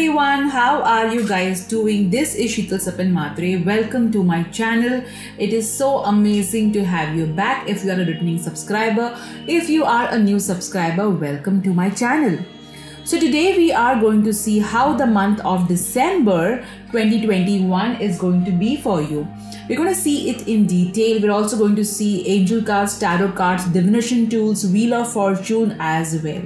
everyone, how are you guys doing? This is Sheetal Sapan Matre. Welcome to my channel. It is so amazing to have you back. If you are a returning subscriber, if you are a new subscriber, welcome to my channel. So today we are going to see how the month of December 2021 is going to be for you. We're going to see it in detail. We're also going to see angel cards, tarot cards, divination tools, wheel of fortune as well.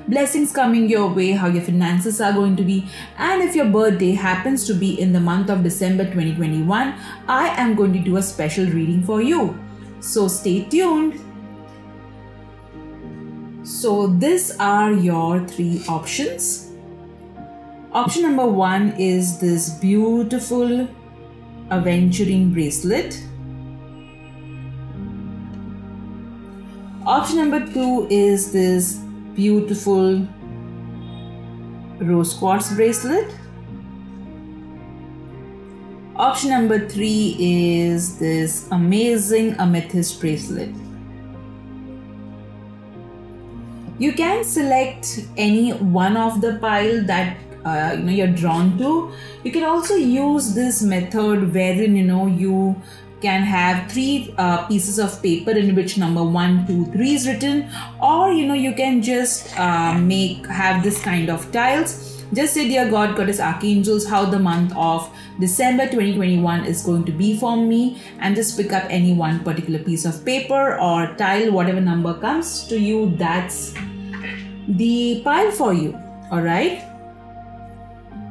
Blessings coming your way, how your finances are going to be, and if your birthday happens to be in the month of December 2021, I am going to do a special reading for you. So stay tuned. So these are your three options. Option number one is this beautiful aventuring bracelet. Option number two is this beautiful rose quartz bracelet. Option number three is this amazing amethyst bracelet. You can select any one of the pile that you're drawn to. You can also use this method wherein you can have three pieces of paper in which number 1, 2, 3 is written, or you can just have this kind of tiles. Just say, dear God, Goddess, Archangels, how the month of December 2021 is going to be for me, and just pick up any one particular piece of paper or tile, whatever number comes to you, that's the pile for you. All right.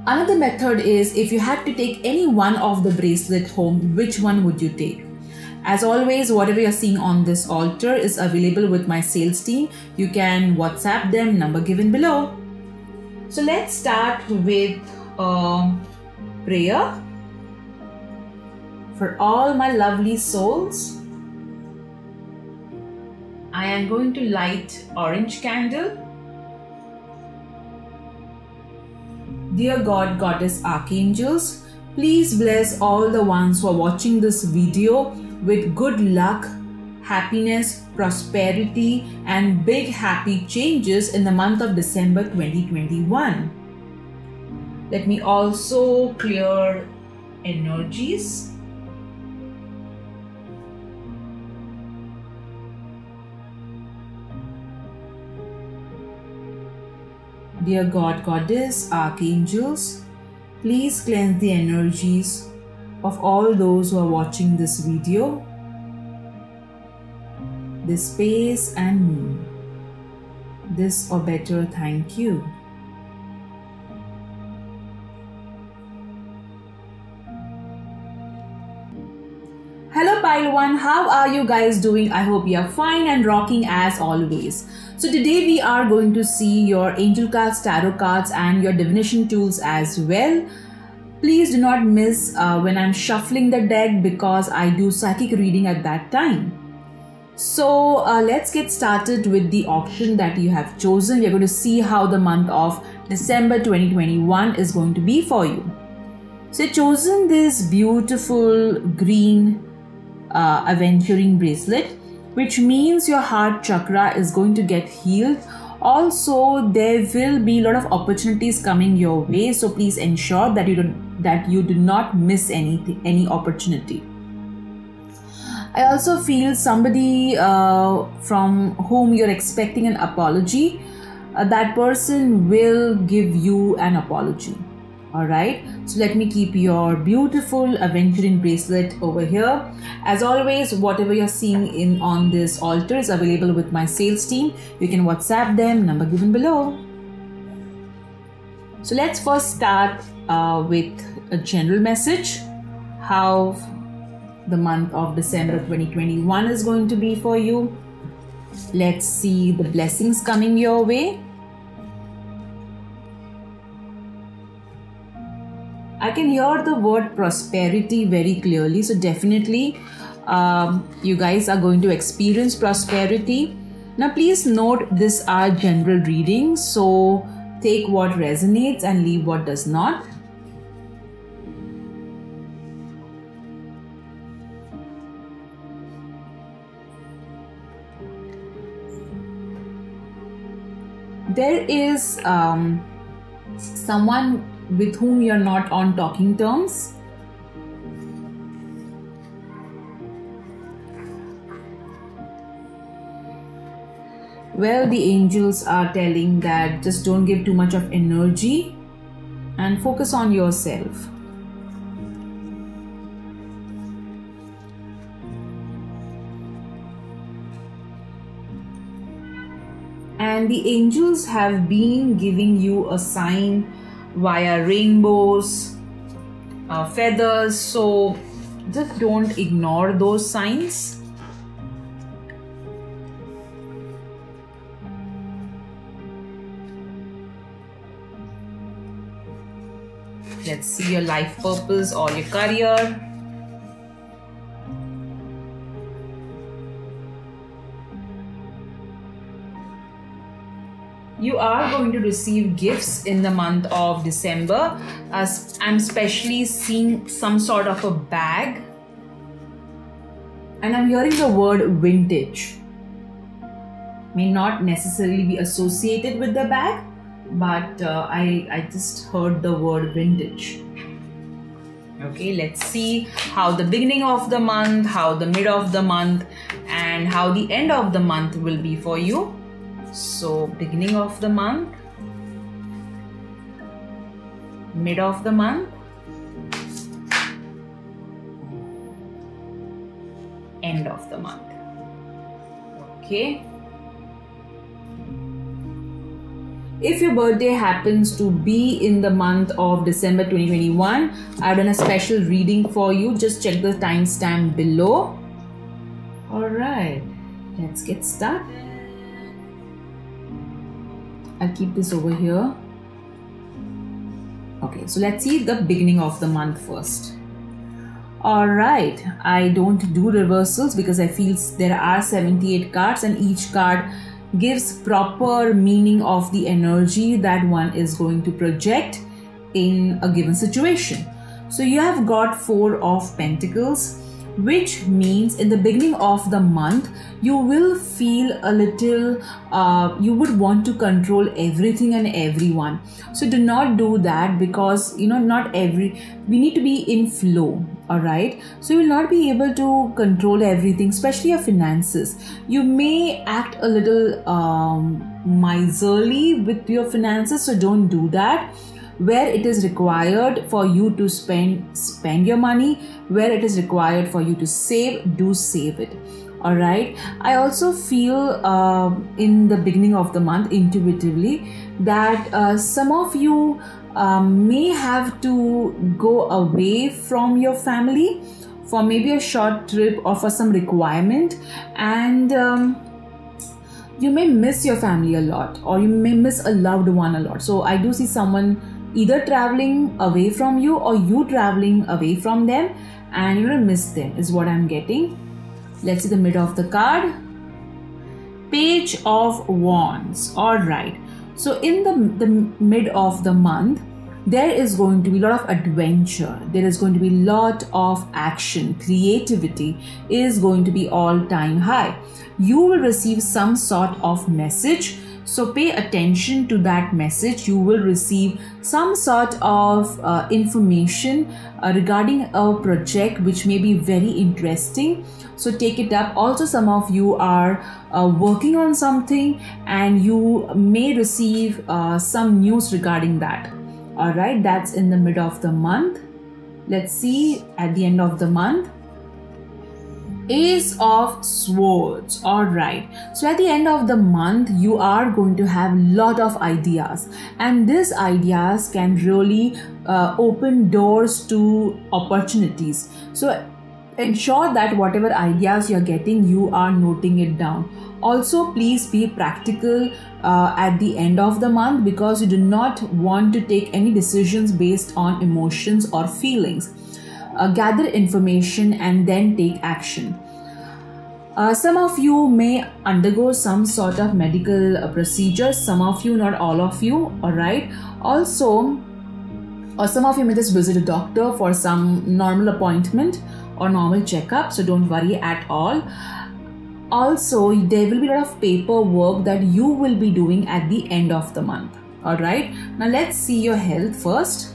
Another method is, if you had to take any one of the bracelet home, which one would you take? As always, whatever you're seeing on this altar is available with my sales team. You can WhatsApp them, number given below. So let's start with a prayer for all my lovely souls. I am going to light orange candle. Dear God, Goddess, Archangels, please bless all the ones who are watching this video with good luck, happiness, prosperity, and big happy changes in the month of December 2021. Let me also clear energies. Dear God, Goddess, Archangels, please cleanse the energies of all those who are watching this video, this space and me. This or better, thank you. Hello Pile 1, how are you guys doing? I hope you are fine and rocking as always. So today we are going to see your angel cards, tarot cards and your divination tools as well. Please do not miss when I'm shuffling the deck, because I do psychic reading at that time. So let's get started with the option that you have chosen. We're going to see how the month of December 2021 is going to be for you. So you've chosen this beautiful green aventuring bracelet, which means your heart chakra is going to get healed. Also, there will be a lot of opportunities coming your way, so please ensure that you do not miss any opportunity. I also feel somebody from whom you're expecting an apology, that person will give you an apology. Alright, so let me keep your beautiful aventuring bracelet over here. As always, whatever you're seeing on this altar is available with my sales team. You can WhatsApp them, number given below. So let's first start with a general message, how the month of December 2021 is going to be for you. Let's see the blessings coming your way. I can hear the word prosperity very clearly, so definitely you guys are going to experience prosperity. Now please note, these are general readings, so take what resonates and leave what does not. There is someone with whom you're not on talking terms. Well, the angels are telling that just don't give too much of energy and focus on yourself. And the angels have been giving you a sign via rainbows, feathers, so just don't ignore those signs. Let's see your life purpose or your career. You are going to receive gifts in the month of December. I'm especially seeing some sort of a bag. And I'm hearing the word vintage. May not necessarily be associated with the bag, but I just heard the word vintage. Okay, let's see how the beginning of the month, how the mid of the month, and how the end of the month will be for you. So, beginning of the month, mid of the month, end of the month. Okay. If your birthday happens to be in the month of December 2021, I've done a special reading for you. Just check the timestamp below. Alright, let's get started. I'll keep this over here. Okay, so let's see the beginning of the month first. Alright, I don't do reversals because I feel there are 78 cards and each card gives proper meaning of the energy that one is going to project in a given situation. So you have got 4 of Pentacles, which means in the beginning of the month you will feel a little you would want to control everything and everyone. So do not do that, because we need to be in flow. All right, so you will not be able to control everything, especially your finances. You may act a little miserly with your finances, so don't do that. Where it is required for you to spend your money. Where it is required for you to save, do save it. All right, I also feel in the beginning of the month intuitively that some of you may have to go away from your family for maybe a short trip or for some requirement, and you may miss your family a lot, or you may miss a loved one a lot. So I do see someone either traveling away from you or you traveling away from them, and you're gonna miss them is what I'm getting. Let's see the mid of the card. Page of Wands. All right, so in the mid of the month, there is going to be a lot of adventure. There is going to be a lot of action. Creativity is going to be all-time high. You will receive some sort of message, so pay attention to that message. You will receive some sort of information regarding a project which may be very interesting. So take it up. Also, some of you are working on something and you may receive some news regarding that. All right, that's in the mid of the month. Let's see at the end of the month. Ace of Swords. All right, so at the end of the month you are going to have a lot of ideas, and these ideas can really open doors to opportunities. So ensure that whatever ideas you're getting, you are noting it down. Also, please be practical at the end of the month, because you do not want to take any decisions based on emotions or feelings. Gather information and then take action. Some of you may undergo some sort of medical procedures, some of you, not all of you. All right, also, or some of you may just visit a doctor for some normal appointment or normal checkup, so don't worry at all. Also, there will be a lot of paperwork that you will be doing at the end of the month. All right, now let's see your health first.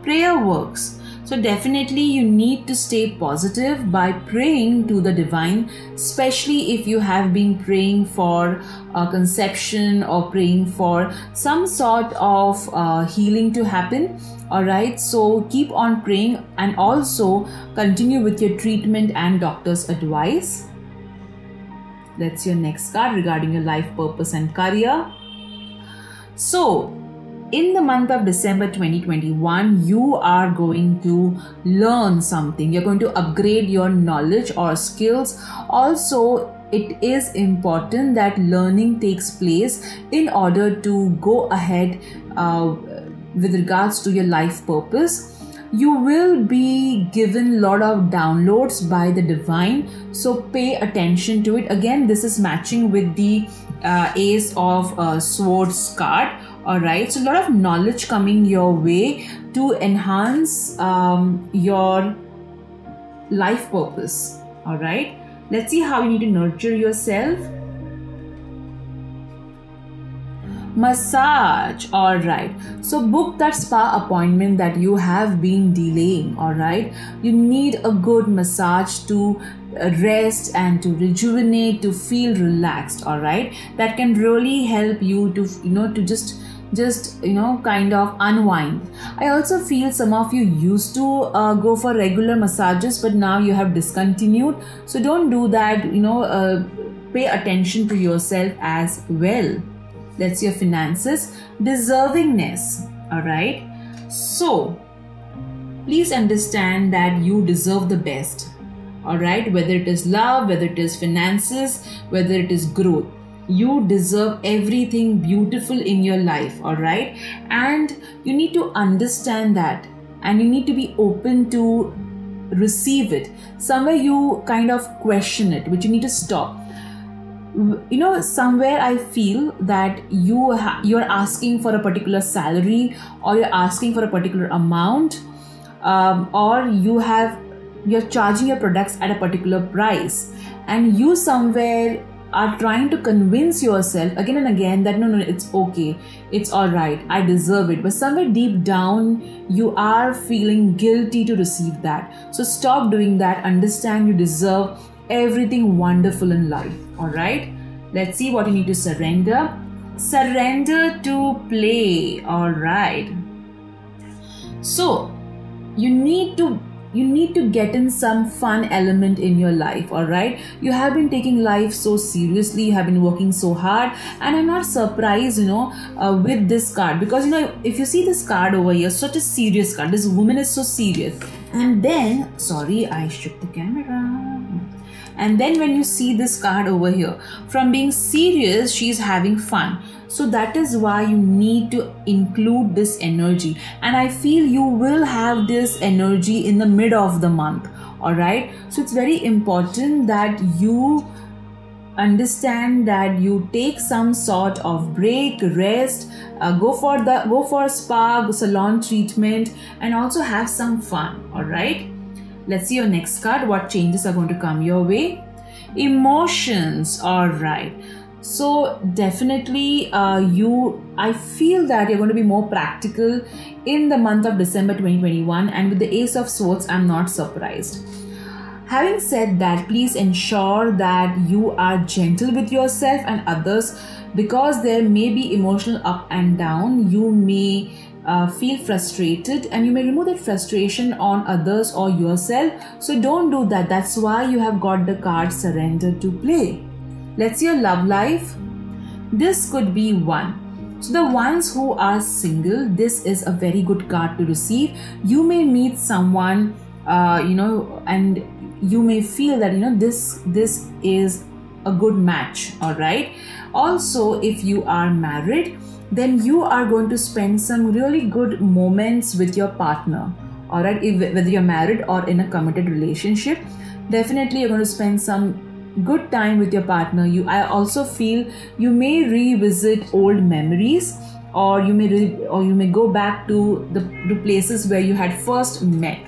prayer works. So definitely you need to stay positive by praying to the divine, especially if you have been praying for a conception or praying for some sort of healing to happen. Alright, so keep on praying and also continue with your treatment and doctor's advice. That's your next card regarding your life purpose and career. So in the month of December 2021, you are going to learn something. You're going to upgrade your knowledge or skills. Also, it is important that learning takes place in order to go ahead with regards to your life purpose. You will be given a lot of downloads by the divine, so pay attention to it. Again, this is matching with the Ace of Swords card. Alright, so a lot of knowledge coming your way to enhance your life purpose. Alright, let's see how you need to nurture yourself. Massage. Alright, so book that spa appointment that you have been delaying. Alright, you need a good massage to rest and to rejuvenate, to feel relaxed. Alright, that can really help you to to just kind of unwind. I also feel some of you used to go for regular massages, but now you have discontinued, so don't do that. Pay attention to yourself as well. That's your finances. Deservingness. Alright, so please understand that you deserve the best. Alright, whether it is love, whether it is finances, whether it is growth, you deserve everything beautiful in your life. Alright, and you need to understand that, and you need to be open to receive it. Somewhere you kind of question it, which you need to stop. Somewhere I feel that you're asking for a particular salary, or you're asking for a particular amount, or you're charging your products at a particular price, and you somewhere are trying to convince yourself again and again that no, it's okay, it's all right, I deserve it. But somewhere deep down you are feeling guilty to receive that. So stop doing that. Understand you deserve everything wonderful in life. All right, let's see what you need to surrender. Surrender to play. All right, so you need to get in some fun element in your life. All right, you have been taking life so seriously, you have been working so hard, and I'm not surprised with this card, because if you see this card over here, such a serious card, this woman is so serious, and then sorry, I shook the camera. And then when you see this card over here, from being serious, she's having fun. So that is why you need to include this energy. And I feel you will have this energy in the mid of the month. All right. So it's very important that you understand that you take some sort of break, rest, go for a spa, salon treatment, and also have some fun. All right. Let's see your next card. What changes are going to come your way? Emotions. All right. So definitely I feel that you're going to be more practical in the month of December 2021, and with the Ace of Swords, I'm not surprised. Having said that, please ensure that you are gentle with yourself and others, because there may be emotional up and down. You may feel frustrated, and you may remove that frustration on others or yourself. So don't do that. That's why you have got the card Surrender to Play. Let's see your love life. This could be one. So the ones who are single, this is a very good card to receive. You may meet someone, and you may feel that this is a good match. All right. Also, if you are married, then you are going to spend some really good moments with your partner. All right, whether you're married or in a committed relationship, definitely you're going to spend some good time with your partner. I also feel you may revisit old memories, or you may go back to the places where you had first met.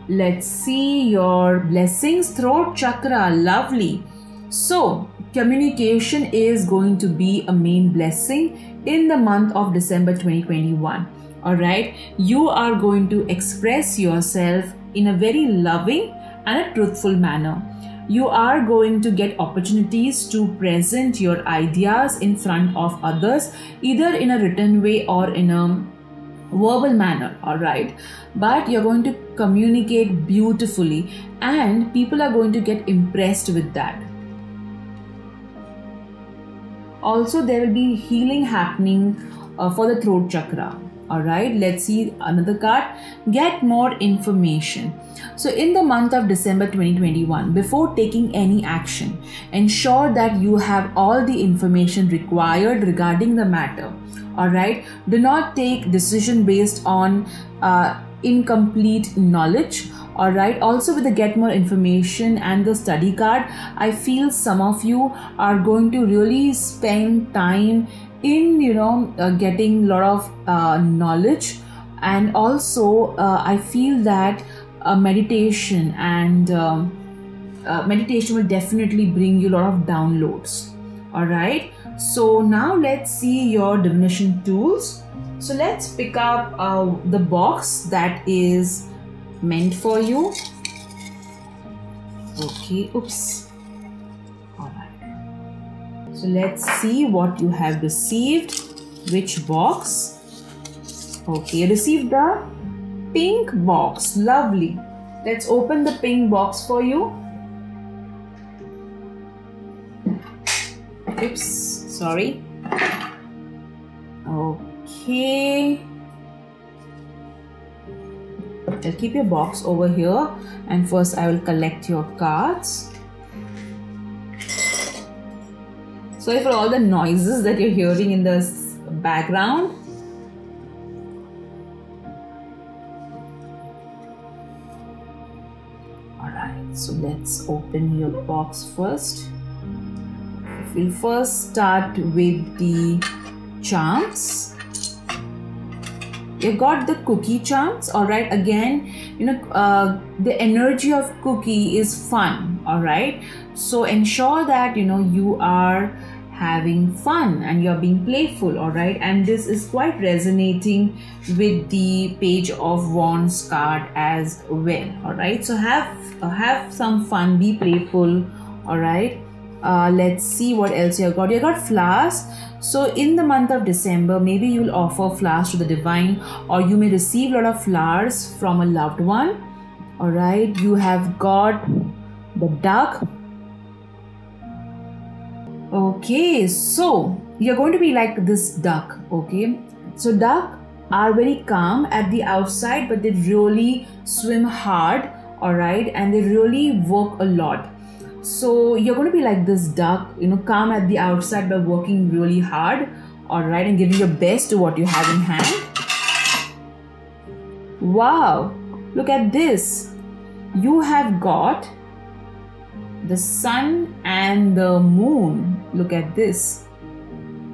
Let's see your blessings. Throat chakra, lovely. So communication is going to be a main blessing in the month of December 2021. All right, you are going to express yourself in a very loving and a truthful manner. You are going to get opportunities to present your ideas in front of others, either in a written way or in a verbal manner. All right, but you're going to communicate beautifully and people are going to get impressed with that. Also, there will be healing happening for the throat chakra. All right, let's see another card. Get more information. So in the month of December 2021, before taking any action, ensure that you have all the information required regarding the matter. All right, do not take decision based on incomplete knowledge. All right, also with the get more information and the study card, I feel some of you are going to really spend time in getting a lot of knowledge, and also I feel that meditation and meditation will definitely bring you a lot of downloads. All right, so now let's see your divination tools. So let's pick up the box that is meant for you. Okay, oops. All right, so let's see what you have received. Which box? Okay, you received the pink box. Lovely. Let's open the pink box for you. Oops, sorry. Okay, I'll keep your box over here, and first I will collect your cards. Sorry for all the noises that you're hearing in the background. Alright, so let's open your box first. We'll first start with the charms. You got the cookie charms. All right, again, the energy of cookie is fun. All right, so ensure that you are having fun and you're being playful. All right, and this is quite resonating with the Page of Wands card as well. All right, so have some fun, be playful. All right, let's see what else you got. You got flowers. So in the month of December, maybe you'll offer flowers to the divine, or you may receive a lot of flowers from a loved one. All right, you have got the duck. Okay, so you're going to be like this duck. Okay, so duck are very calm at the outside, but they really swim hard. All right, and they really work a lot. So you're going to be like this duck, calm at the outside but working really hard. All right, and giving your best to what you have in hand. Wow, look at this. You have got the sun and the moon. Look at this.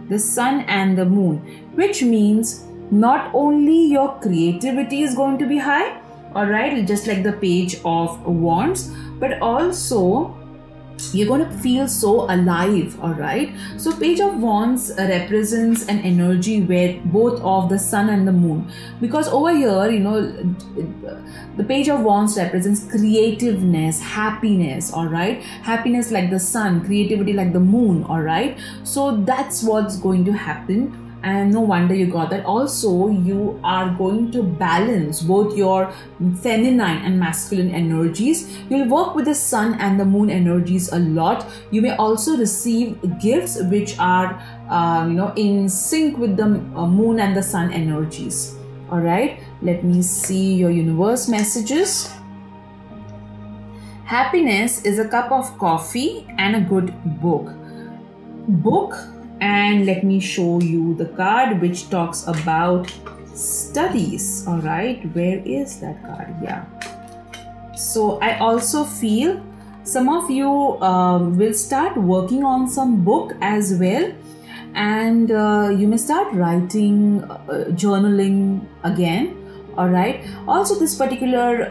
The sun and the moon, which means not only your creativity is going to be high, all right, just like the Page of Wands, but also you're going to feel so alive. All right, so Page of Wands represents an energy where both of the sun and the moon, because over here the Page of Wands represents creativeness, happiness. All right, happiness like the sun, creativity like the moon. All right, so that's what's going to happen. And no wonder you got that. Also, you are going to balance both your feminine and masculine energies. You'll work with the sun and the moon energies a lot. You may also receive gifts which are, in sync with the moon and the sun energies. All right, let me see your universe messages. Happiness is a cup of coffee and a good book. And let me show you the card which talks about studies. All right, where is that card? Yeah. So I also feel some of you will start working on some book as well, and you may start writing, journaling again. All right, also this particular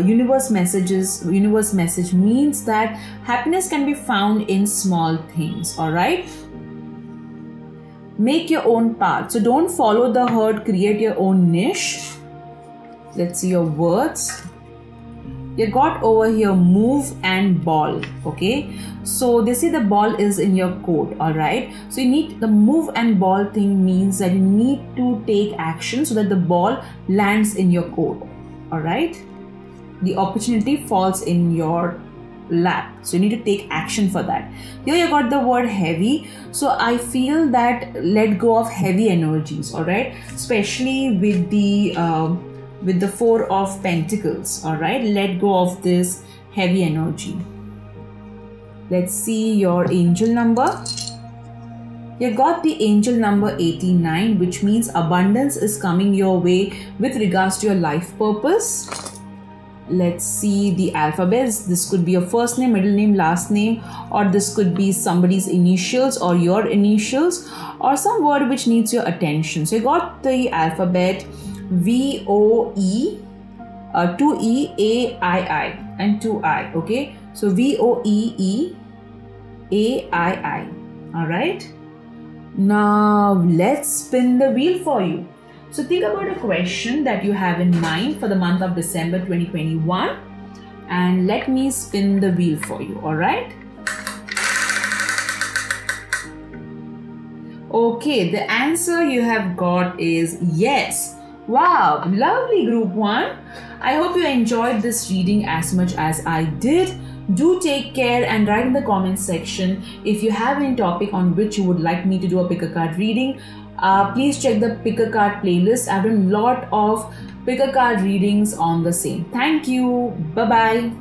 universe message means that happiness can be found in small things. All right, Make your own path. So don't follow the herd, create your own niche. Let's see your words. You got over here move and ball. Okay, so they say the ball is in your court. All right, so you need the move and ball thing means that you need to take action so that the ball lands in your court. All right, the opportunity falls in your lap, so you need to take action for that. Here you got the word heavy, so I feel that let go of heavy energies. All right, especially with the Four of Pentacles. All right, let go of this heavy energy. Let's see your angel number. You got the angel number 89, which means abundance is coming your way with regards to your life purpose. Let's see the alphabets. This could be your first name, middle name, last name, or this could be somebody's initials or your initials, or some word which needs your attention. So you got the alphabet VOE, 2E, AII, and 2I. Okay, so VOEE, AII. All right, now let's spin the wheel for you. So think about a question that you have in mind for the month of December 2021, and let me spin the wheel for you. All right. Okay, the answer you have got is yes. Wow, lovely group 1. I hope you enjoyed this reading as much as I did. Do take care and write in the comment section if you have any topic on which you would like me to do a pick a card reading. Please check the pick a card playlist. I've done a lot of pick a card readings on the same. Thank you. Bye-bye.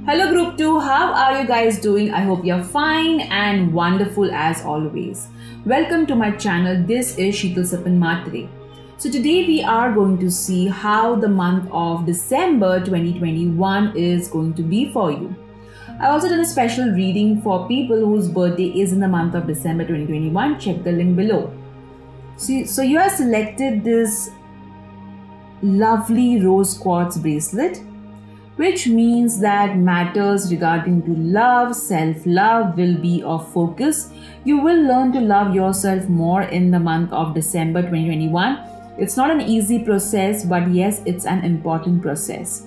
Hello group 2, how are you guys doing? I hope you're fine and wonderful as always. Welcome to my channel. This is Sheetal Sipan Matre. So today we are going to see how the month of December 2021 is going to be for you. I also done a special reading for people whose birthday is in the month of December 2021. Check the link below. So you have selected this lovely rose quartz bracelet, which means that matters regarding to love, self-love will be of focus. You will learn to love yourself more in the month of December 2021. It's not an easy process, but yes, it's an important process.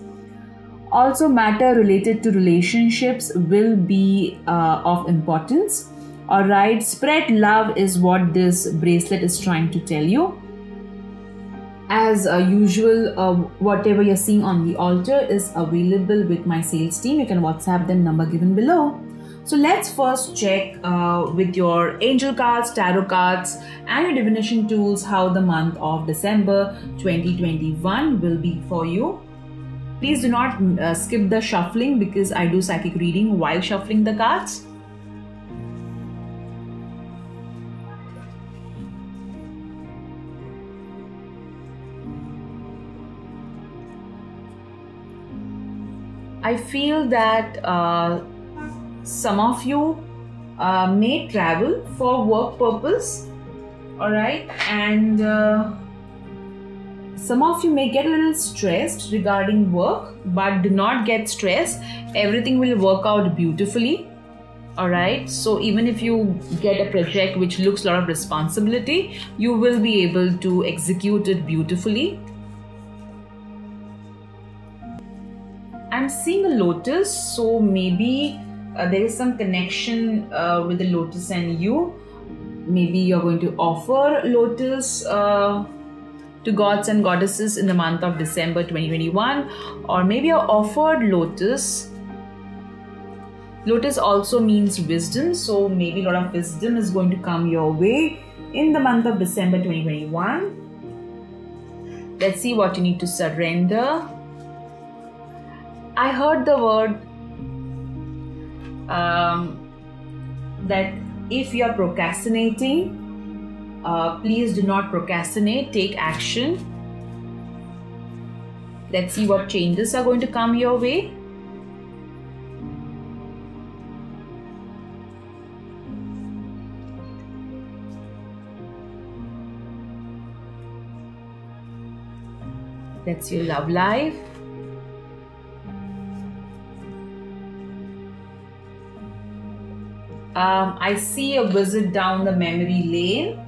Also, matter related to relationships will be of importance. Alright, spread love is what this bracelet is trying to tell you. As usual, whatever you're seeing on the altar is available with my sales team. You can WhatsApp them, number given below. So let's first check with your angel cards, tarot cards and your divination tools how the month of December 2021 will be for you. Please do not skip the shuffling because I do psychic reading while shuffling the cards. I feel that some of you may travel for work purpose, alright, and some of you may get a little stressed regarding work, but do not get stressed. Everything will work out beautifully, alright. So even if you get a project which looks a lot of responsibility, you will be able to execute it beautifully. I'm seeing a lotus, so maybe there is some connection with the lotus and you. Maybe you're going to offer lotus to gods and goddesses in the month of December 2021, or maybe you're offered lotus. Lotus also means wisdom, so maybe a lot of wisdom is going to come your way in the month of December 2021. Let's see what you need to surrender. I heard the word that if you are procrastinating, please do not procrastinate, take action. Let's see what changes are going to come your way. Let's see your love life. I see a visit down the memory lane.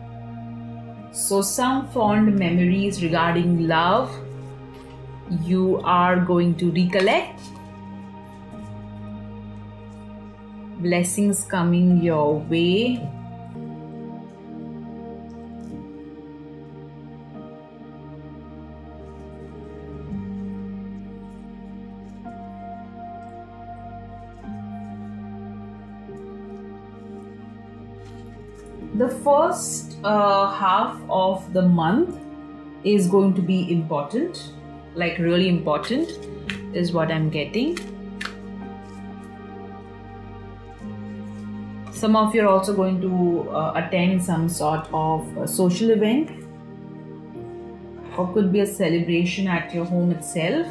So some fond memories regarding love you are going to recollect. Blessings coming your way. The first half of the month is going to be important, like really important is what I'm getting. Some of you are also going to attend some sort of social event, or could be a celebration at your home itself.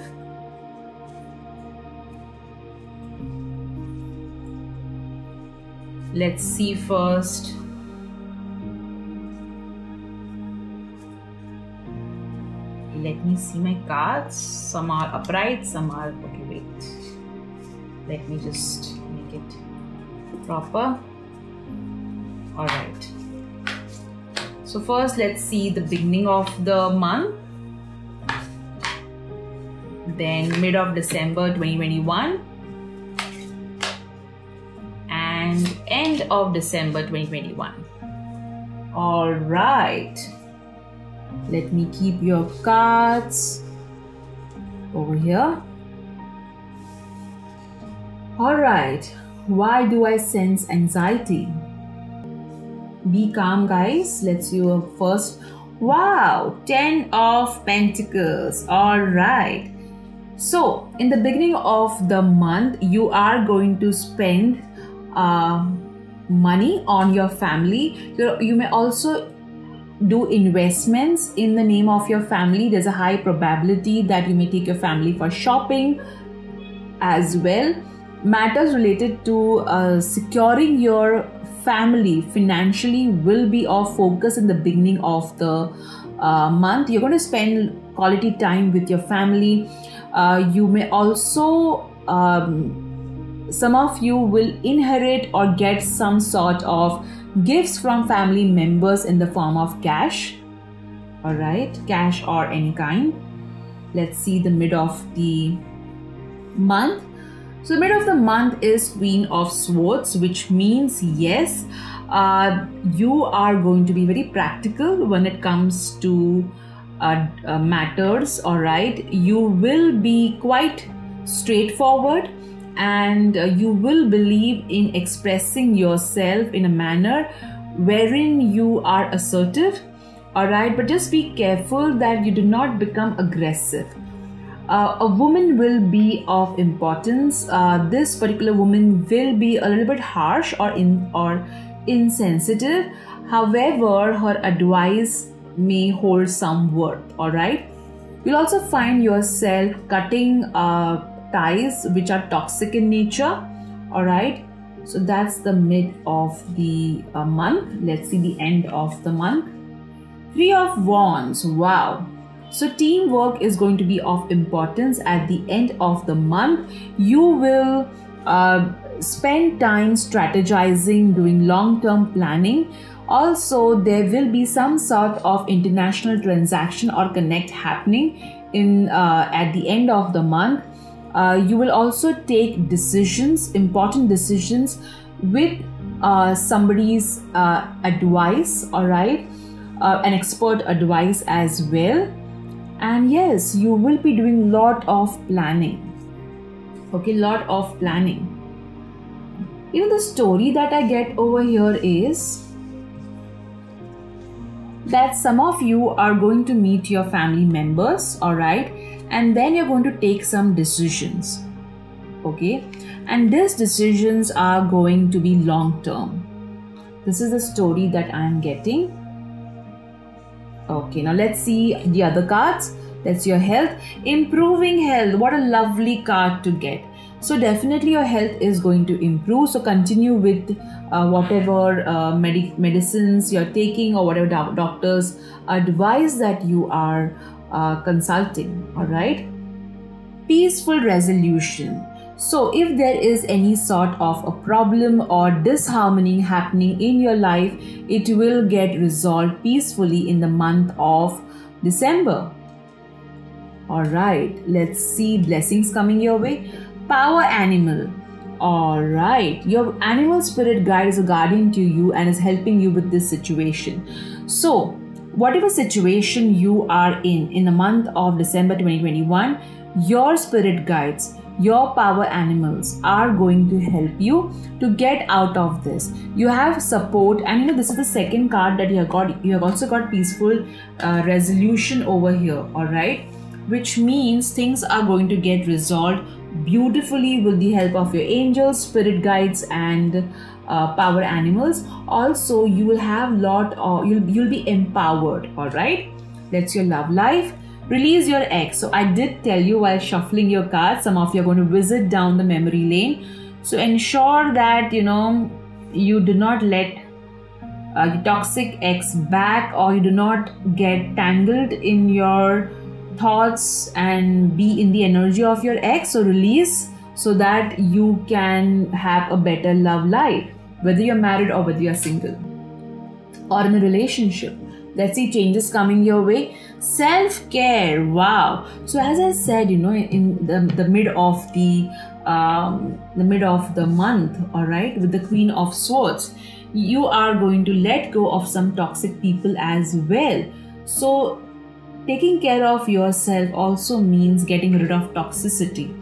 Let's see first. Let me see my cards. Some are upright, some are... Okay, wait. Let me just make it proper. Alright. So first let's see the beginning of the month. Then mid of December 2021. And end of December 2021. Alright. Let me keep your cards over here. Alright, why do I sense anxiety? Be calm, guys. Let's do first. Wow, 10 of Pentacles. Alright. So, in the beginning of the month, you are going to spend money on your family. You may also do investments in the name of your family. There's a high probability that you may take your family for shopping as well. Matters related to securing your family financially will be of focus in the beginning of the month. You're going to spend quality time with your family. You may also, some of you will inherit or get some sort of gifts from family members in the form of cash. Alright, cash or any kind. Let's see the mid of the month. So the mid of the month is Queen of Swords, which means yes, you are going to be very practical when it comes to matters. Alright, you will be quite straightforward, and you will believe in expressing yourself in a manner wherein you are assertive. Alright, but just be careful that you do not become aggressive. A woman will be of importance. This particular woman will be a little bit harsh or insensitive. However, her advice may hold some worth. Alright, you'll also find yourself cutting ties which are toxic in nature. Alright, so that's the mid of the month. Let's see the end of the month. 3 of Wands. Wow. So teamwork is going to be of importance at the end of the month. You will spend time strategizing, doing long-term planning. Also, there will be some sort of international transaction or connect happening in at the end of the month. You will also take decisions, important decisions with somebody's advice, alright, an expert advice as well. And yes, you will be doing lot of planning. Okay, lot of planning. You know, the story that I get over here is that some of you are going to meet your family members, alright, and then you're going to take some decisions. Okay, and these decisions are going to be long term. This is the story that I am getting. Okay, now let's see the other cards. That's your health. Improving health. What a lovely card to get. So definitely your health is going to improve. So continue with whatever medicines you're taking or whatever doctors advise that you are consulting. All right. Peaceful resolution. So if there is any sort of a problem or disharmony happening in your life, it will get resolved peacefully in the month of December. Alright, let's see blessings coming your way. Power animal. Alright, your animal spirit guide is a guardian to you and is helping you with this situation. So, whatever situation you are in the month of December 2021, your spirit guides, your power animals are going to help you to get out of this. You have support, and this is the second card that you have got. You have also got peaceful resolution over here, alright, which means things are going to get resolved beautifully with the help of your angels, spirit guides, and power animals. Also, you will have you'll be empowered. Alright, that's your love life. Release your ex. So I did tell you while shuffling your cards, some of you are going to visit down the memory lane. So ensure that you do not let the toxic ex back, or you do not get tangled in your thoughts and be in the energy of your ex. So release so that you can have a better love life, whether you're married or whether you're single or in a relationship. Let's see changes coming your way. Self-care. Wow. So as I said, in the mid of the month, all right, with the Queen of Swords, you are going to let go of some toxic people as well. So taking care of yourself also means getting rid of toxicity.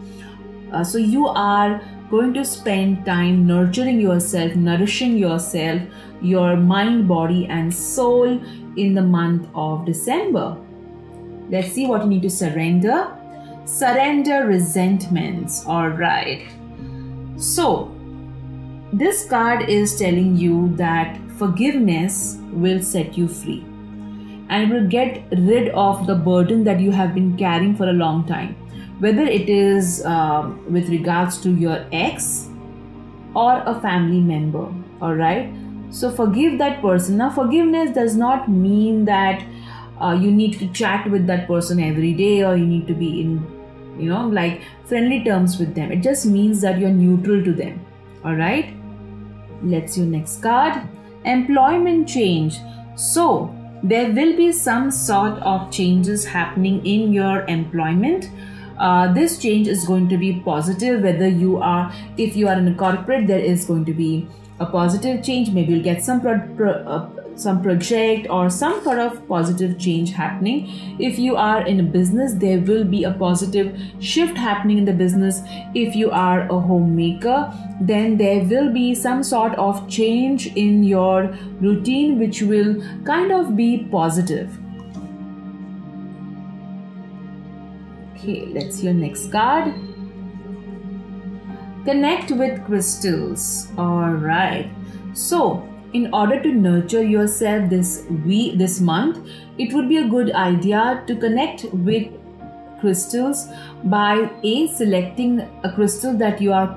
So you are going to spend time nurturing yourself, nourishing yourself, your mind, body, and soul in the month of December. Let's see what you need to surrender. Surrender resentments. All right. So this card is telling you that forgiveness will set you free, and it will get rid of the burden that you have been carrying for a long time, whether it is with regards to your ex or a family member. All right. So forgive that person. Now, forgiveness does not mean that you need to chat with that person every day, or you need to be in, like friendly terms with them. It just means that you're neutral to them. All right. Let's see your next card. Employment change. So there will be some sort of changes happening in your employment. This change is going to be positive, whether if you are in a corporate, there is going to be a positive change. Maybe you'll get some project or some sort of positive change happening. If you are in a business, there will be a positive shift happening in the business. If you are a homemaker, then there will be some sort of change in your routine, which will kind of be positive. Okay, let's see your next card. Connect with crystals. All right. So in order to nurture yourself this month, it would be a good idea to connect with crystals by selecting a crystal that you are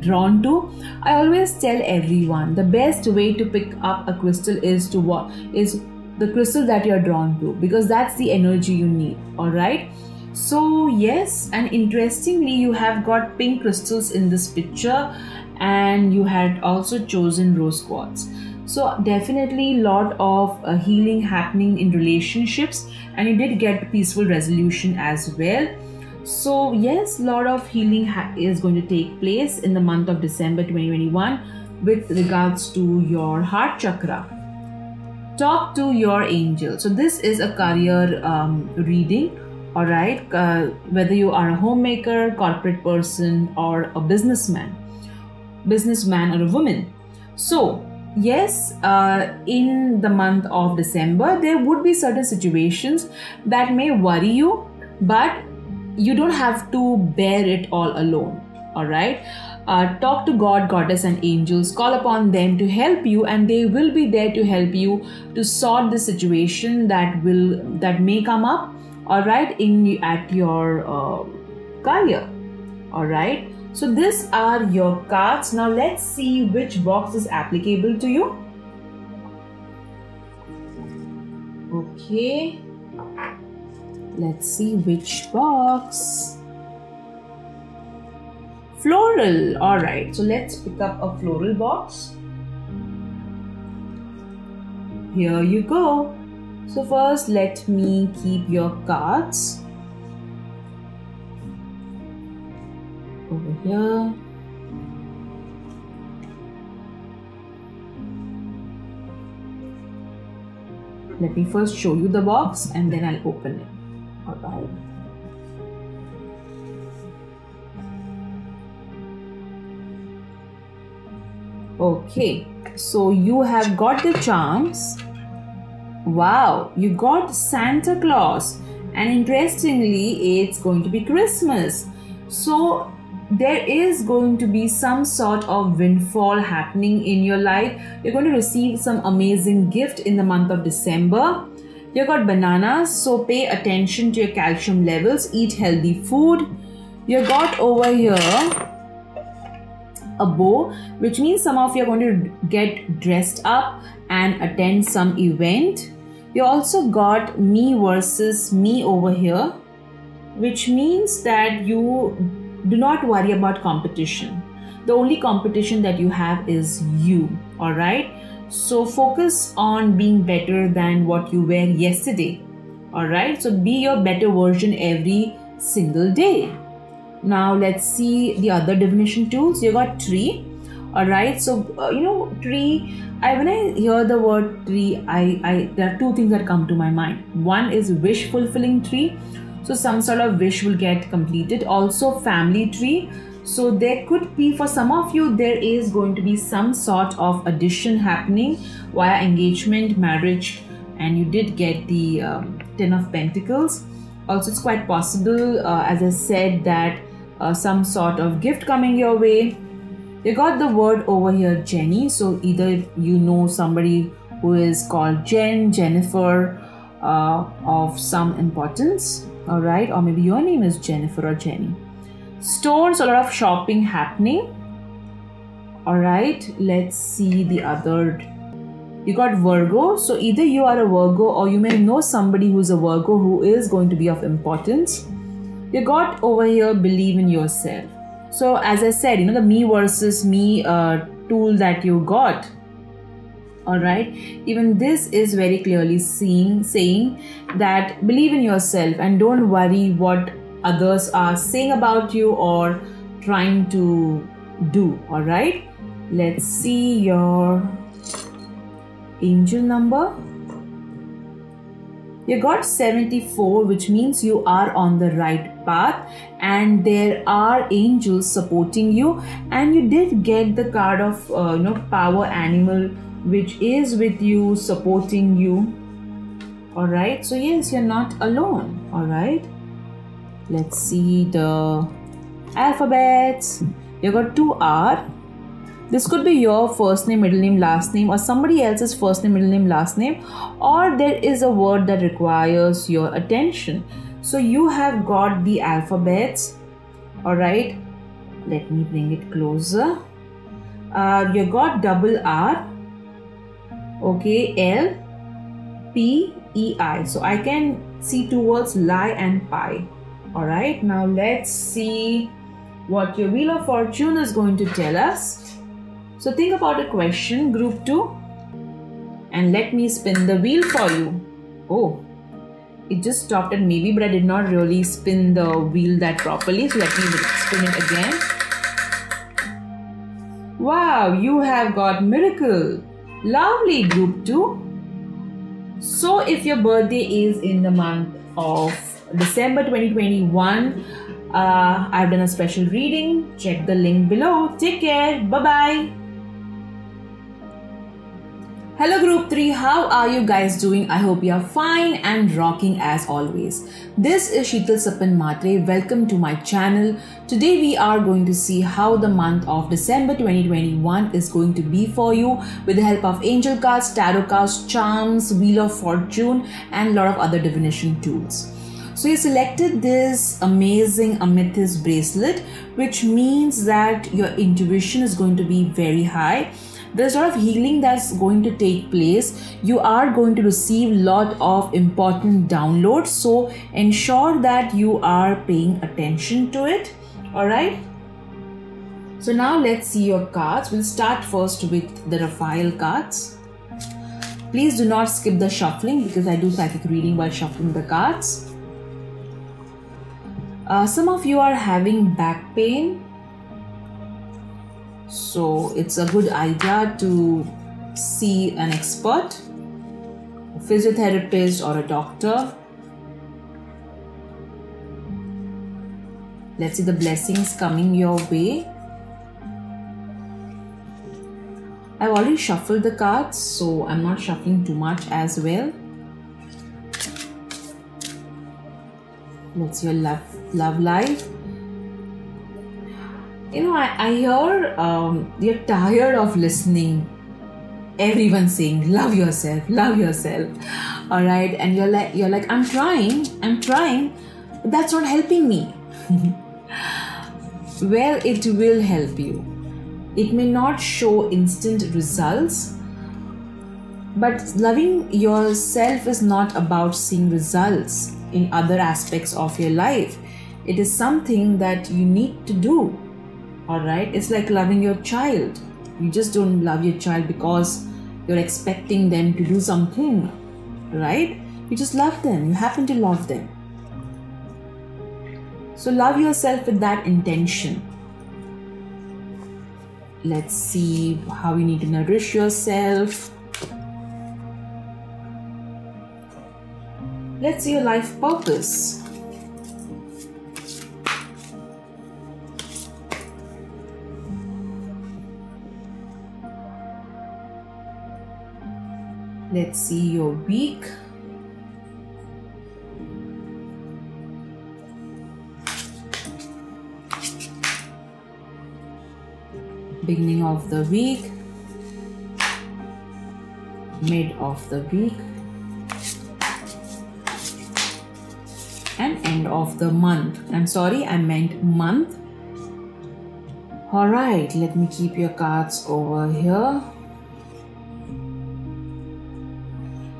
drawn to. I always tell everyone the best way to pick up a crystal is the crystal that you are drawn to, because that's the energy you need. All right. So yes, and interestingly, you have got pink crystals in this picture, and you had also chosen rose quartz. So definitely lot of healing happening in relationships, and you did get peaceful resolution as well. So yes, lot of healing is going to take place in the month of December 2021 with regards to your heart chakra. Talk to your angel. So this is a career reading. All right, whether you are a homemaker, corporate person, or a businessman or a woman. So yes, in the month of December, there would be certain situations that may worry you, but you don't have to bear it all alone. All right. Talk to God, Goddess, and angels. Call upon them to help you, and they will be there to help you to sort the situation that may come up. All right, at your career. All right. So these are your cards. Now let's see which box is applicable to you. Okay. Let's see which box. Floral. Alright, so let's pick up a floral box. Here you go. So first let me keep your cards over here. Let me first show you the box and then I'll open it. Alright. Okay, so you have got the charms. Wow, you got Santa Claus, and interestingly, it's going to be Christmas. So there is going to be some sort of windfall happening in your life. You're going to receive some amazing gift in the month of December. You got bananas, so pay attention to your calcium levels, eat healthy food. You got over here a bow, which means some of you are going to get dressed up and attend some event. You also got me versus me over here, which means that you do not worry about competition. The only competition that you have is you. Alright, so focus on being better than what you were yesterday. Alright, so be your better version every single day. Now let's see the other divination tools. You got tree. Alright, so tree, when I hear the word tree, there are two things that come to my mind. One is wish fulfilling tree, so some sort of wish will get completed. Also family tree, so there could be, for some of you, there is going to be some sort of addition happening via engagement, marriage, and you did get the 10 of Pentacles. Also, it's quite possible, as I said, that some sort of gift coming your way. You got the word over here, Jenny. So either you know somebody who is called Jennifer of some importance, all right, or maybe your name is Jennifer or Jenny. Stores, a lot of shopping happening. All right, let's see the other. You got Virgo. So either you are a Virgo or you may know somebody who's a Virgo who is going to be of importance. You got over here, believe in yourself. So as I said, the me versus me tool that you got. Alright, even this is very clearly saying that believe in yourself and don't worry what others are saying about you or trying to do. Alright, let's see your angel number. You got 74, which means you are on the right path and there are angels supporting you, and you did get the card of power animal, which is with you, supporting you. All right, so yes, you're not alone. All right, let's see the alphabets. You got 2R. This could be your first name, middle name, last name, or somebody else's first name, middle name, last name, or there is a word that requires your attention. So you have got the alphabets. All right, let me bring it closer. You got double R, okay, L, P, E, I. So I can see two words, lie and pie. All right, now let's see what your Wheel of Fortune is going to tell us. So think about a question, group 2, and let me spin the wheel for you. Oh, it just stopped at maybe, but I did not really spin the wheel that properly. So let me spin it again. Wow, you have got miracle. Lovely, group 2. So if your birthday is in the month of December 2021, I've done a special reading. Check the link below. Take care. Bye-bye. Hello group 3, how are you guys doing? I hope you are fine and rocking as always. This is Sheetal Sapan Matre. Welcome to my channel. Today we are going to see how the month of December 2021 is going to be for you with the help of angel cards, tarot cards, charms, Wheel of Fortune and a lot of other divination tools. So you selected this amazing amethyst bracelet, which means that your intuition is going to be very high. There's a lot of healing that's going to take place. You are going to receive a lot of important downloads. So ensure that you are paying attention to it. Alright. So now let's see your cards. We'll start first with the Raphael cards. Please do not skip the shuffling because I do psychic reading while shuffling the cards. Some of you are having back pain, so it's a good idea to see an expert, a physiotherapist or a doctor. Let's see the blessings coming your way. I've already shuffled the cards, so I'm not shuffling too much as well. Let's see your love life. You know, I hear you're tired of listening everyone saying love yourself, all right, and you're like I'm trying, but that's not helping me. Well, it will help you. It may not show instant results, but loving yourself is not about seeing results in other aspects of your life. It is something that you need to do. Alright, it's like loving your child. You just don't love your child because you're expecting them to do something, right? You just love them. You happen to love them. So love yourself with that intention. Let's see how you need to nourish yourself. Let's see your life purpose. Let's see your week. Beginning of the week, mid of the week, and end of the month. I'm sorry, I meant month. Alright, let me keep your cards over here.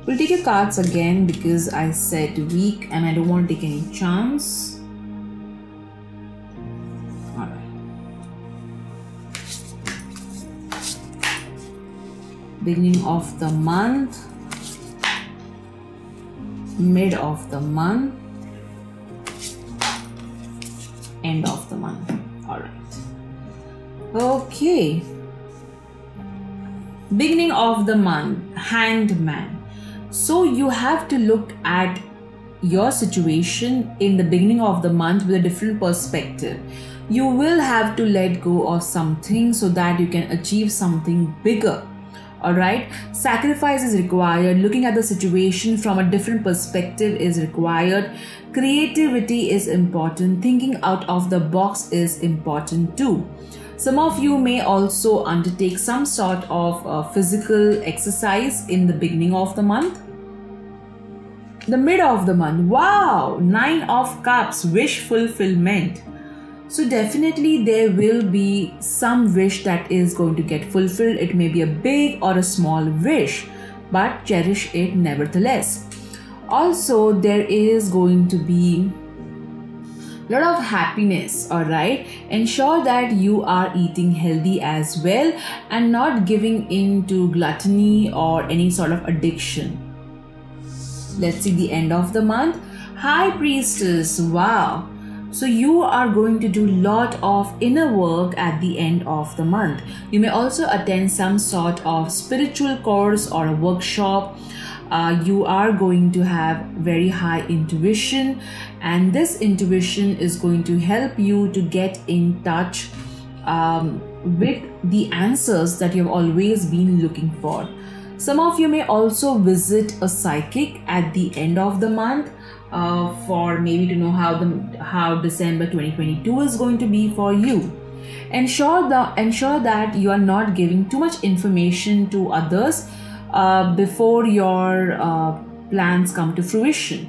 We'll take your cards again because I said week and I don't want to take any chance. Beginning of the month, mid of the month, end of the month. All right. Okay. Beginning of the month, Hanged Man. So you have to look at your situation in the beginning of the month with a different perspective. You will have to let go of something so that you can achieve something bigger. Alright, sacrifice is required. Looking at the situation from a different perspective is required. Creativity is important. Thinking out of the box is important too. Some of you may also undertake some sort of physical exercise in the beginning of the month. The mid of the month, wow, 9 of Cups, wish fulfillment. So definitely there will be some wish that is going to get fulfilled. It may be a big or a small wish, but cherish it nevertheless. Also, there is going to be a lot of happiness, alright? Ensure that you are eating healthy as well and not giving in to gluttony or any sort of addiction. Let's see the end of the month. High Priestess, wow. So you are going to do a lot of inner work at the end of the month. You may also attend some sort of spiritual course or a workshop. You are going to have very high intuition, and this intuition is going to help you to get in touch with the answers that you've always been looking for. Some of you may also visit a psychic at the end of the month for maybe to know how December 2022 is going to be for you. Ensure that you are not giving too much information to others before your plans come to fruition.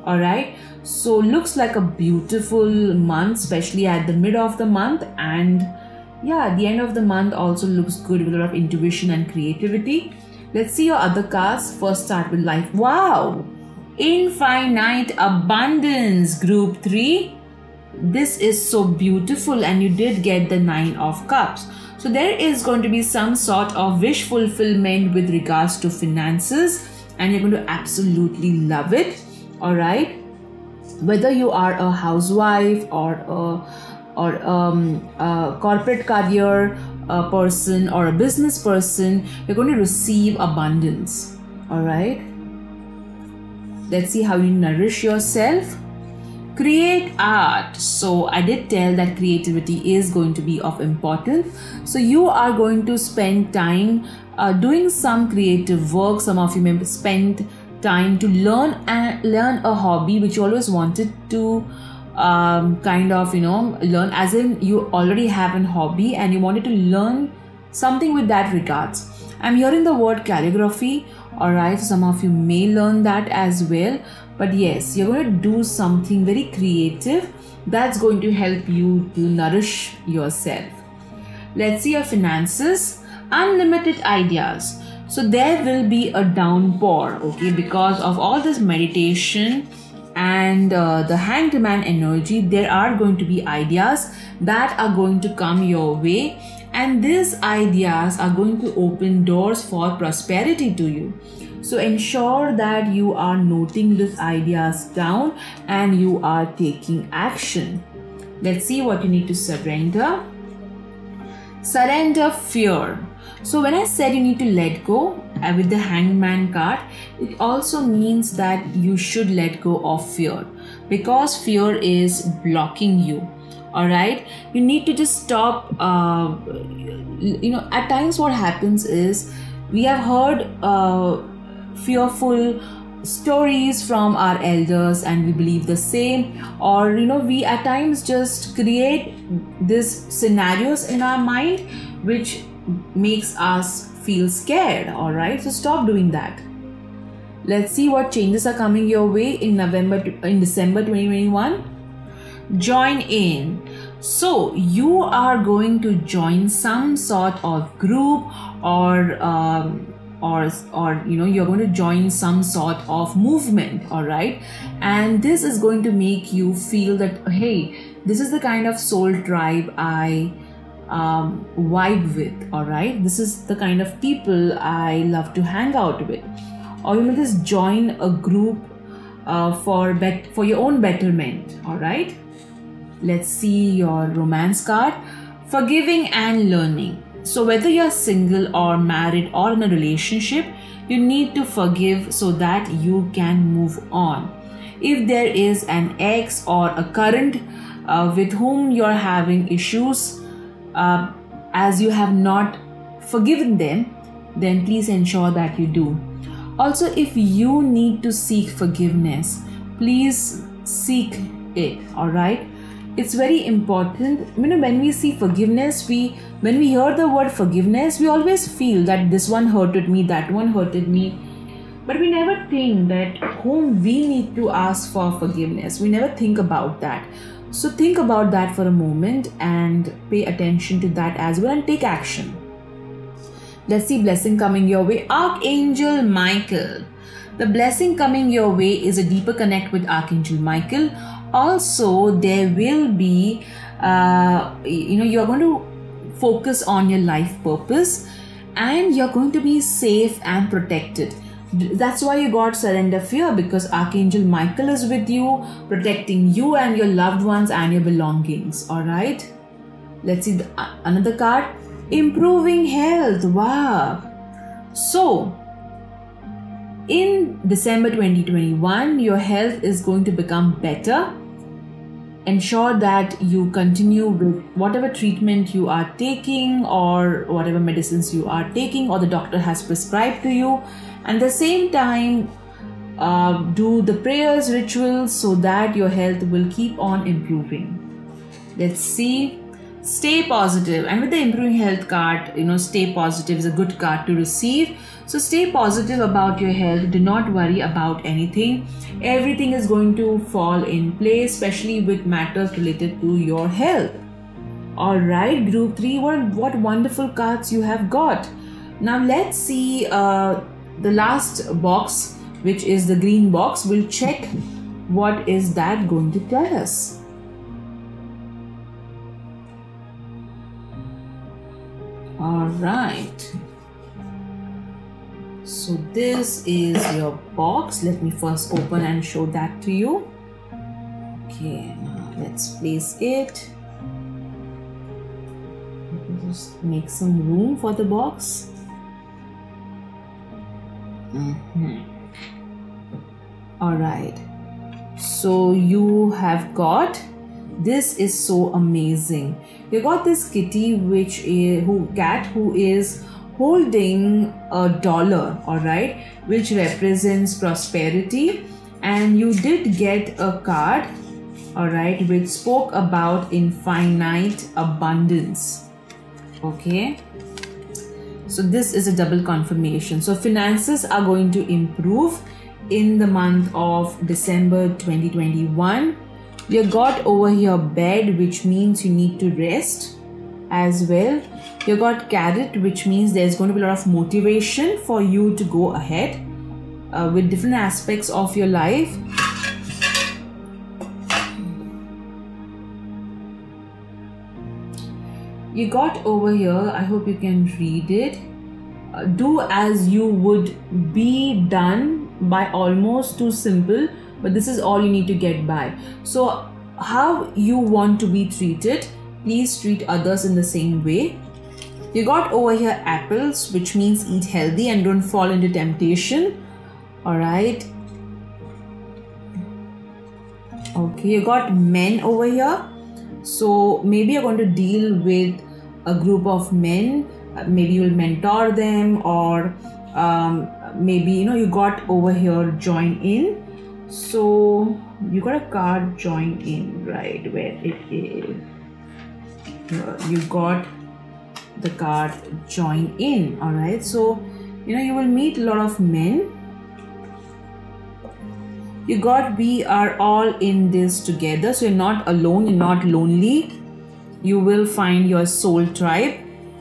Alright, so looks like a beautiful month, especially at the mid of the month, and yeah, the end of the month also looks good with a lot of intuition and creativity. Let's see your other cards. First start with life. Wow! Infinite Abundance, Group 3. this is so beautiful, and you did get the 9 of Cups. So there is going to be some sort of wish fulfillment with regards to finances, and you're going to absolutely love it. All right, whether you are a housewife or a corporate career person or a business person, you're going to receive abundance. All right, let's see how you nourish yourself. Create art. So I did tell that creativity is going to be of importance. So you are going to spend time doing some creative work. Some of you may spend time to learn a hobby which you always wanted to learn, as in you already have a hobby and you wanted to learn something with that regards. I'm hearing the word calligraphy. All right, so some of you may learn that as well. But yes, you're going to do something very creative that's going to help you to nourish yourself. Let's see your finances. Unlimited ideas. So there will be a downpour, okay, because of all this meditation and the Hanged Man energy. There are going to be ideas that are going to come your way, and these ideas are going to open doors for prosperity to you. So ensure that you are noting these ideas down and you are taking action. Let's see what you need to surrender. Surrender fear. So when I said you need to let go with the Hanged Man card, it also means that you should let go of fear, because fear is blocking you. All right, you need to just stop. At times what happens is we have heard fearful stories from our elders and we believe the same, or we at times just create these scenarios in our mind which makes us feel scared. All right, so stop doing that. Let's see what changes are coming your way in December 2021. Join in. So you are going to join some sort of group, or you're going to join some sort of movement. All right, and this is going to make you feel that, hey, this is the kind of soul tribe I vibe with. All right, this is the kind of people I love to hang out with. Or you may just join a group for your own betterment. All right, let's see your romance card. Forgiving and learning. So whether you're single or married or in a relationship, you need to forgive so that you can move on. If there is an ex or a current with whom you're having issues, as you have not forgiven them, then please ensure that you do. Also, if you need to seek forgiveness, please seek it. All right, it's very important. When we see forgiveness, when we hear the word forgiveness, we always feel that this one hurted me, that one hurted me, but we never think that whom we need to ask for forgiveness. We never think about that. So think about that for a moment and pay attention to that as well and take action. Let's see blessing coming your way. Archangel Michael. The blessing coming your way is a deeper connect with Archangel Michael. Also, there will be, you're going to focus on your life purpose and you're going to be safe and protected. That's why you got surrender fear, because Archangel Michael is with you, protecting you and your loved ones and your belongings. All right, let's see another card. Improving health. Wow. So in December 2021, your health is going to become better. Ensure that you continue with whatever treatment you are taking or whatever medicines you are taking or the doctor has prescribed to you. And at the same time, do the prayers, rituals, so that your health will keep on improving. Let's see. Stay positive. And with the improving health card, stay positive is a good card to receive. So stay positive about your health. Do not worry about anything. Everything is going to fall in place, especially with matters related to your health. All right, group 3, what wonderful cards you have got. Now let's see the last box, which is the green box. We'll check what is that going to tell us. Alright. So this is your box. Let me first open and show that to you. Okay, now let's place it. Just make some room for the box. Alright. So you have got, this is so amazing. You got this kitty which is who is holding $1, alright, which represents prosperity, and you did get a card, alright, which spoke about infinite abundance. Okay, so this is a double confirmation. So finances are going to improve in the month of December 2021. You got over here bed, which means you need to rest as well. You got carrot, which means there's going to be a lot of motivation for you to go ahead with different aspects of your life. You got over here, I hope you can read it. Do as you would be done by, almost too simple, but this is all you need to get by. So how you want to be treated, please treat others in the same way. You got over here apples, which means eat healthy and don't fall into temptation. Alright. Okay, you got men over here. So maybe you're going to deal with a group of men. Maybe you'll mentor them, or maybe you got over here join in. So you got a card join in, right, where it is. You got the card join in. All right, so you will meet a lot of men. You got we are all in this together, so you're not alone, you're not lonely. You will find your soul tribe.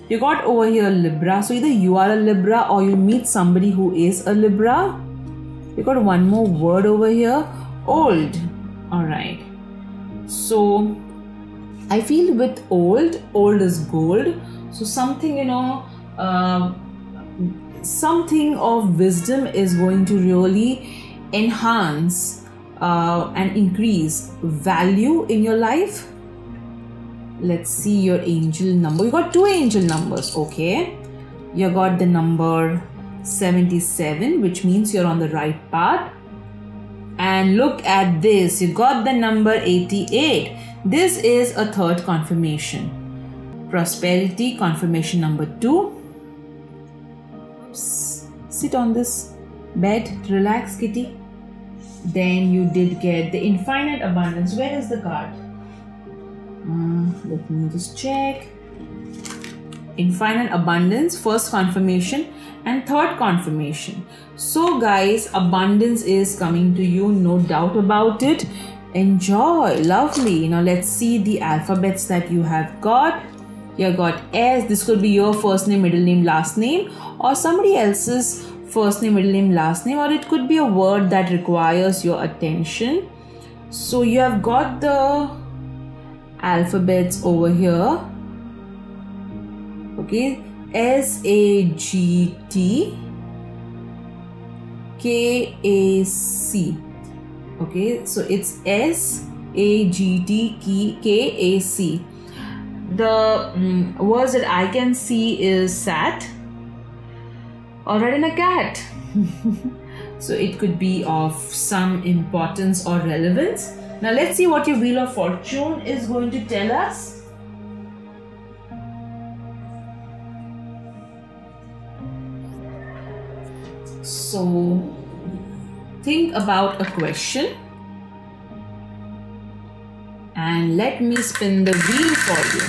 You got over here Libra, so either you are a Libra or you meet somebody who is a Libra. You got one more word over here, old. All right, so I feel with old is gold. So something something of wisdom is going to really enhance and increase value in your life. Let's see your angel number. You got 2 angel numbers. Okay, you got the number 77, which means you're on the right path. And look at this, you got the number 88. This is a third confirmation. Prosperity, confirmation number 2. Sit on this bed, relax, kitty. Then you did get the infinite abundance. Where is the card? Let me just check. Infinite abundance, first confirmation and third confirmation. So guys, abundance is coming to you, no doubt about it. Enjoy. Lovely. Now let's see the alphabets that you have got. You got S. This could be your first name, middle name, last name, or somebody else's first name, middle name, last name, or it could be a word that requires your attention. So you have got the alphabets over here. Okay, SAGT KAC. Okay, so it's SAGT KAC. The words that I can see is sat, or red in a cat. So it could be of some importance or relevance. Now let's see what your Wheel of Fortune is going to tell us. So think about a question and let me spin the wheel for you.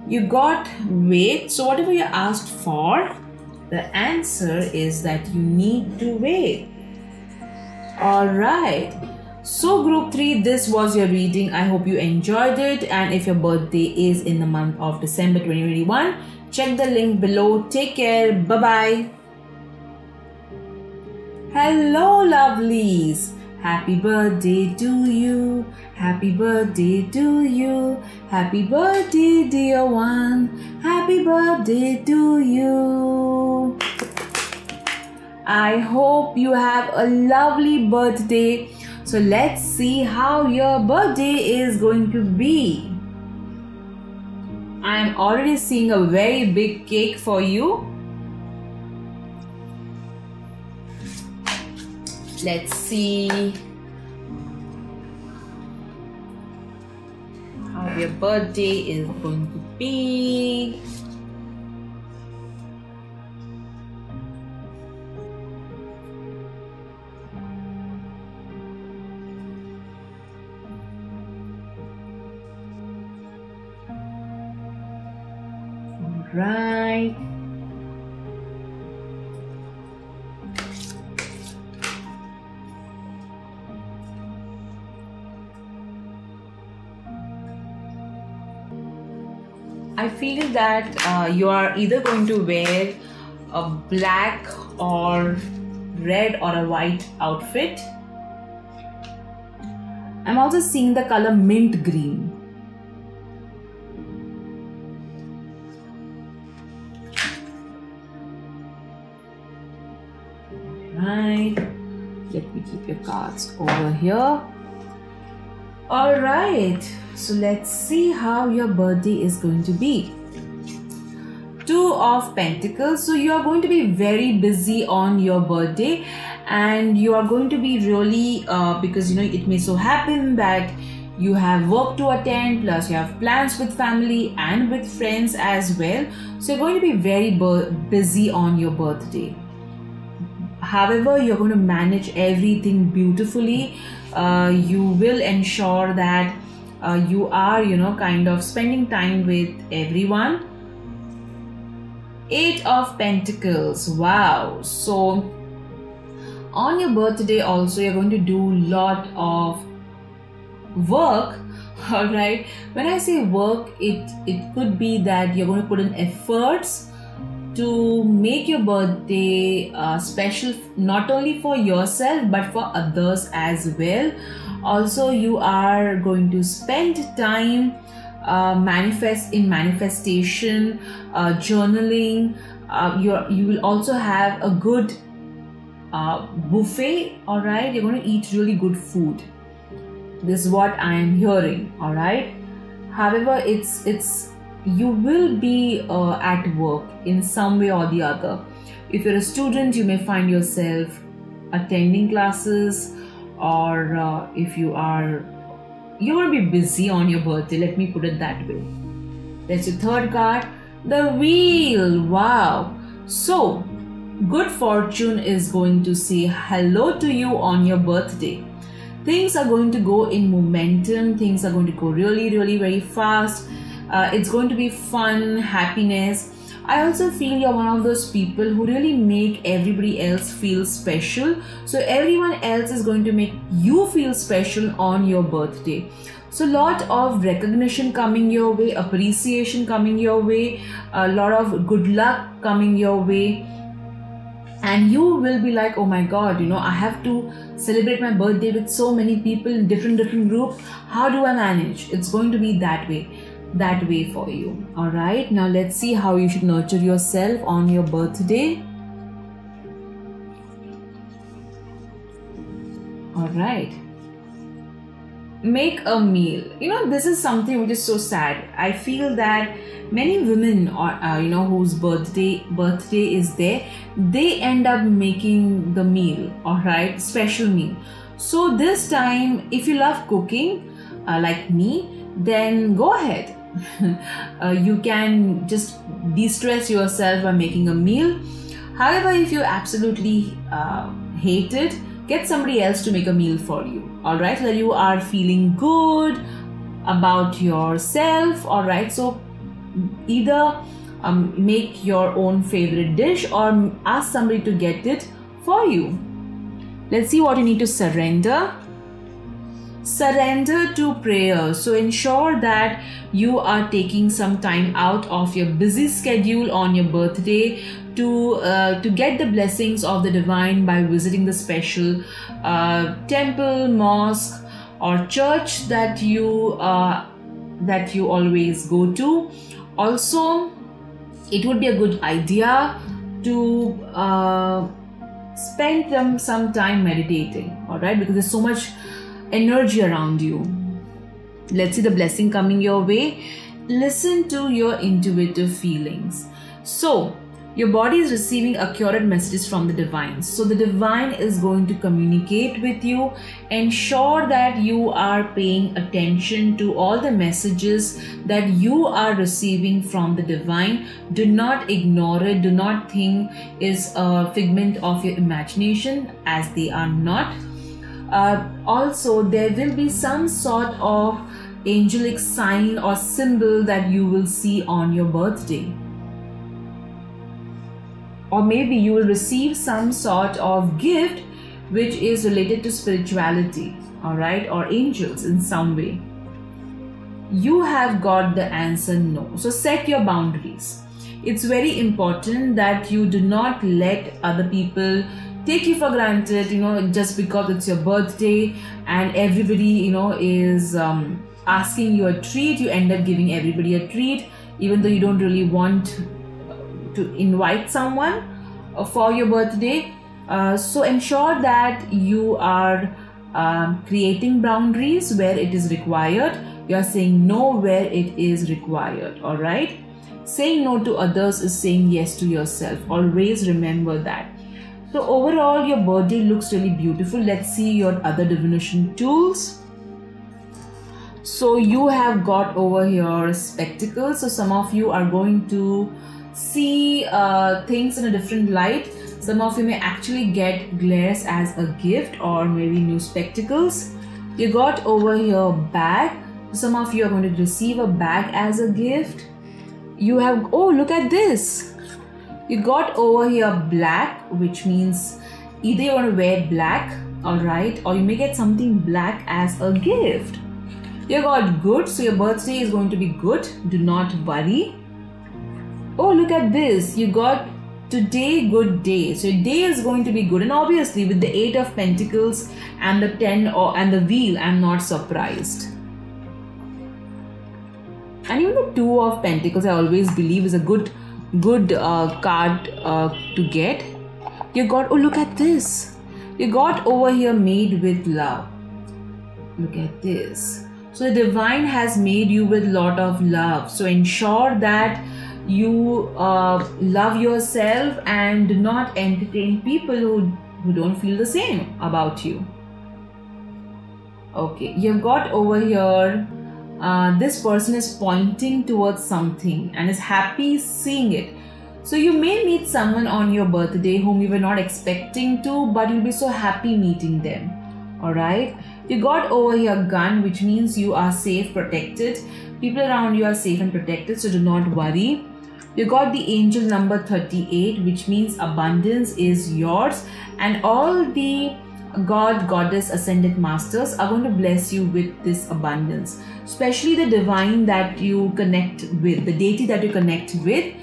You got wait. So whatever you asked for, the answer is that you need to wait. Alright, so group 3, this was your reading. I hope you enjoyed it, and if your birthday is in the month of December 2021, check the link below. Take care. Bye bye. Hello lovelies, Happy birthday to you. Happy birthday to you. Happy birthday, dear one. Happy birthday to you. I hope you have a lovely birthday. So let's see how your birthday is going to be. I am already seeing a very big cake for you. Let's see how your birthday is going to be. All right. I feel that you are either going to wear a black or red or a white outfit. I'm also seeing the color mint green. Right. Let me keep your cards over here. Alright, so let's see how your birthday is going to be. Two of Pentacles. So you are going to be very busy on your birthday, and you are going to be really because it may so happen that you have work to attend, plus you have plans with family and with friends as well. So you're going to be very busy on your birthday. However, you're going to manage everything beautifully. You will ensure that you are kind of spending time with everyone. Eight of Pentacles. Wow. So on your birthday also, you're going to do a lot of work. All right, when I say work, it could be that you're going to put in efforts to make your birthday special, not only for yourself but for others as well. Also, you are going to spend time manifestation, journaling. You will also have a good buffet. All right, you're going to eat really good food. This is what I am hearing. All right, however, you will be at work in some way or the other. If you're a student, you may find yourself attending classes, or if you're going to be busy on your birthday. Let me put it that way. That's your third card, the Wheel. Wow. So good fortune is going to say hello to you on your birthday. Things are going to go in momentum. Things are going to go really, really very fast. It's going to be fun, happiness. I also feel you're one of those people who really make everybody else feel special. So everyone else is going to make you feel special on your birthday. So a lot of recognition coming your way, appreciation coming your way, a lot of good luck coming your way. And you will be like, oh my God, I have to celebrate my birthday with so many people in different groups. How do I manage? It's going to be that way for you. All right, now let's see how you should nurture yourself on your birthday. All right, make a meal. This is something which is so sad. I feel that many women whose birthday is there, they end up making the meal. All right, special meal. So this time, if you love cooking like me, then go ahead. You can just de-stress yourself by making a meal. However, if you absolutely hate it, get somebody else to make a meal for you. All right, so that you are feeling good about yourself. All right, so either make your own favorite dish or ask somebody to get it for you. Let's see what you need to surrender. surrender to prayer. So ensure that you are taking some time out of your busy schedule on your birthday to get the blessings of the divine by visiting the special temple, mosque, or church that you always go to. Also, it would be a good idea to spend some time meditating, all right, because there's so much energy around you. Let's see the blessing coming your way. Listen to your intuitive feelings. So your body is receiving accurate messages from the divine. So the divine is going to communicate with you. Ensure that you are paying attention to all the messages that you are receiving from the divine. Do not ignore it. Do not think it's a figment of your imagination, as they are not. Also, there will be some sort of angelic sign or symbol that you will see on your birthday. Or maybe you will receive some sort of gift which is related to spirituality, all right, or angels in some way. You have got the answer no. So set your boundaries. It's very important that you do not let other people take you for granted, just because it's your birthday and everybody, is asking you a treat. You end up giving everybody a treat, even though you don't really want to invite someone for your birthday. So ensure that you are creating boundaries where it is required. You are saying no where it is required, all right? Saying no to others is saying yes to yourself. Always remember that. So overall, your birthday looks really beautiful. Let's see your other divination tools. So you have got over here spectacles. So some of you are going to see things in a different light. Some of you may actually get glares as a gift, or maybe new spectacles. You got over here bag. Some of you are going to receive a bag as a gift. You have, oh, look at this. You got over here black, which means either you want to wear black, all right, or you may get something black as a gift. You got good, so your birthday is going to be good. Do not worry. Oh, look at this. You got today, good day. So your day is going to be good. And obviously with the 8 of Pentacles and the 10 and the wheel, I'm not surprised. And even the 2 of Pentacles, I always believe, is a good card to get. You got, oh, look at this. You got over here made with love. Look at this. So the divine has made you with lot of love. So ensure that you love yourself and do not entertain people who don't feel the same about you. Okay, you've got over here, this person is pointing towards something and is happy seeing it. So you may meet someone on your birthday whom you were not expecting to, but you'll be so happy meeting them. Alright, you got over here gun, which means you are safe, protected. People around you are safe and protected, so do not worry. You got the angel number 38, which means abundance is yours, and all the God, Goddess, Ascended Masters are going to bless you with this abundance. Especially the divine that you connect with, the deity that you connect with,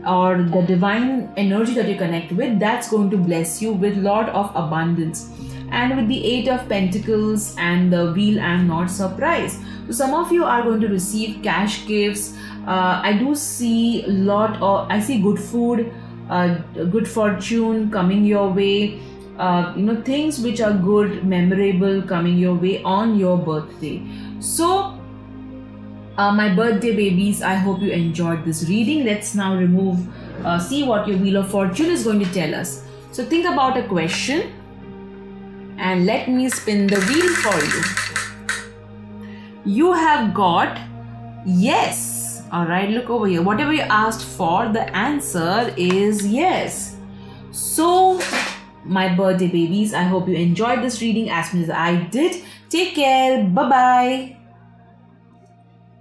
or the divine energy that you connect with, that's going to bless you with lot of abundance. And with the 8 of Pentacles and the wheel, I'm not surprised. So some of you are going to receive cash gifts. I do see I see good food, good fortune coming your way. Things which are good, memorable coming your way on your birthday. So my birthday babies, I hope you enjoyed this reading. Let's now see what your Wheel of Fortune is going to tell us. So think about a question and let me spin the wheel for you. You have got yes. Alright, look over here. Whatever you asked for, the answer is yes. So my birthday babies, I hope you enjoyed this reading as much as I did. Take care. Bye-bye.